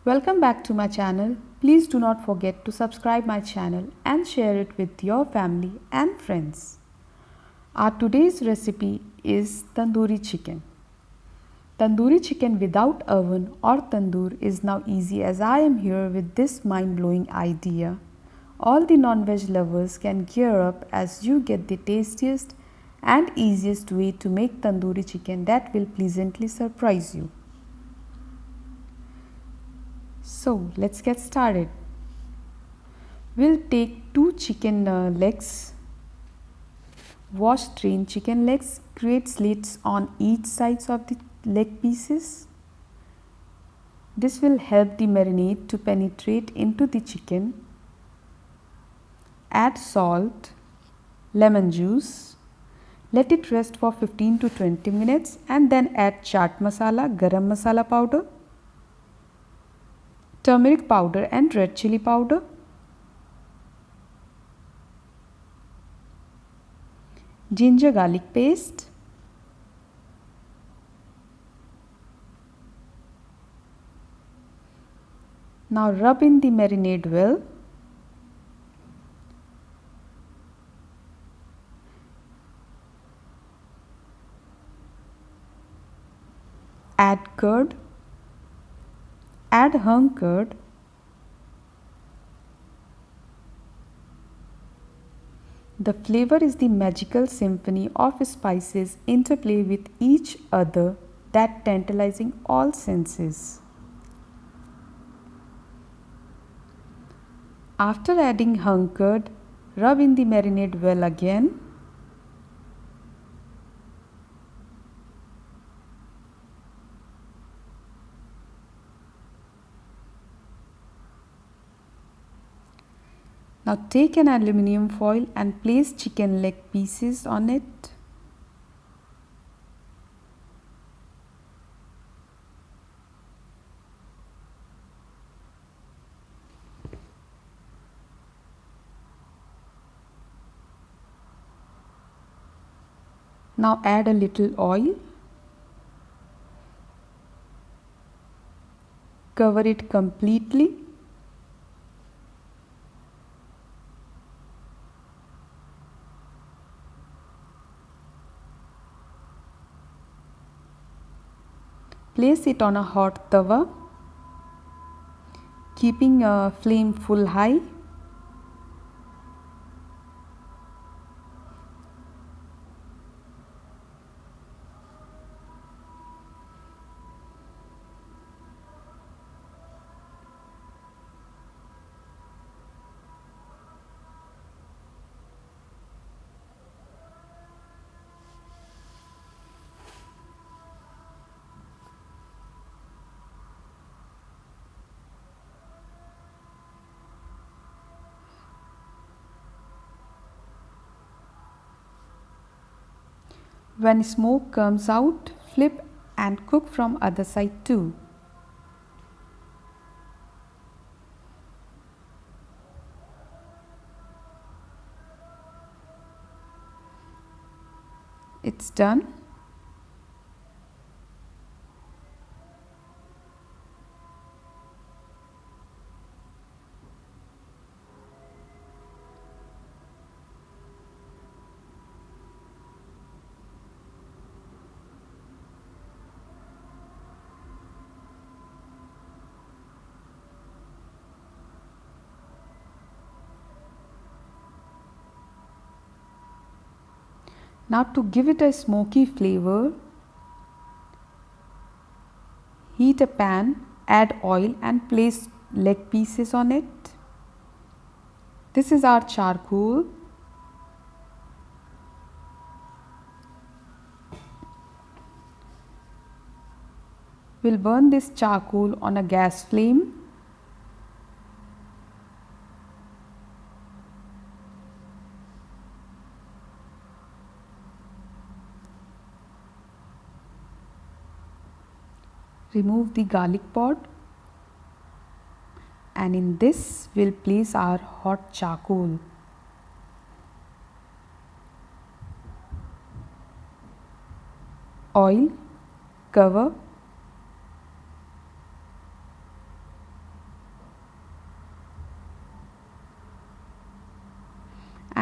Welcome back to my channel. Please do not forget to subscribe my channel and share it with your family and friends. Our today's recipe is tandoori chicken. Tandoori chicken without oven or tandoor is now easy, as I am here with this mind-blowing idea. All the non-veg lovers can gear up as you get the tastiest and easiest way to make tandoori chicken that will pleasantly surprise you. So let's get started. We'll take 2 chicken legs. Wash, drain chicken legs. Create slits on each sides of the leg pieces. This will help the marinade to penetrate into the chicken. Add salt, lemon juice. Let it rest for 15 to 20 minutes and then add chaat masala, garam masala powder, turmeric powder and red chili powder. Ginger garlic paste. Now rub in the marinade well. Add curd. Add hung curd. The flavor is the magical symphony of spices interplay with each other that tantalizing all senses. After adding hung curd, rub in the marinade well again. Now take an aluminium foil and place chicken leg pieces on it. Now add a little oil. Cover it completely. Place it on a hot tawa, keeping a flame full high. When smoke comes out, flip and cook from other side too. It's done. Now to give it a smoky flavor, heat a pan, add oil and place leg pieces on it. This is our charcoal. We'll burn this charcoal on a gas flame. Remove the garlic pod and in this we'll place our hot charcoal. Oil, cover,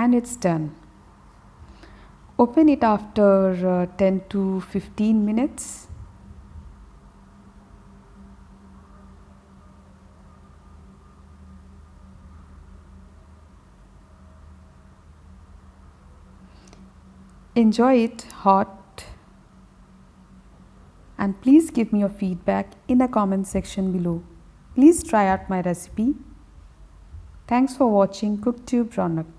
and it's done. Open it after 10 to 15 minutes. Enjoy it hot, and please give me your feedback in the comment section below. Please try out my recipe. Thanks for watching CookTube Ronak.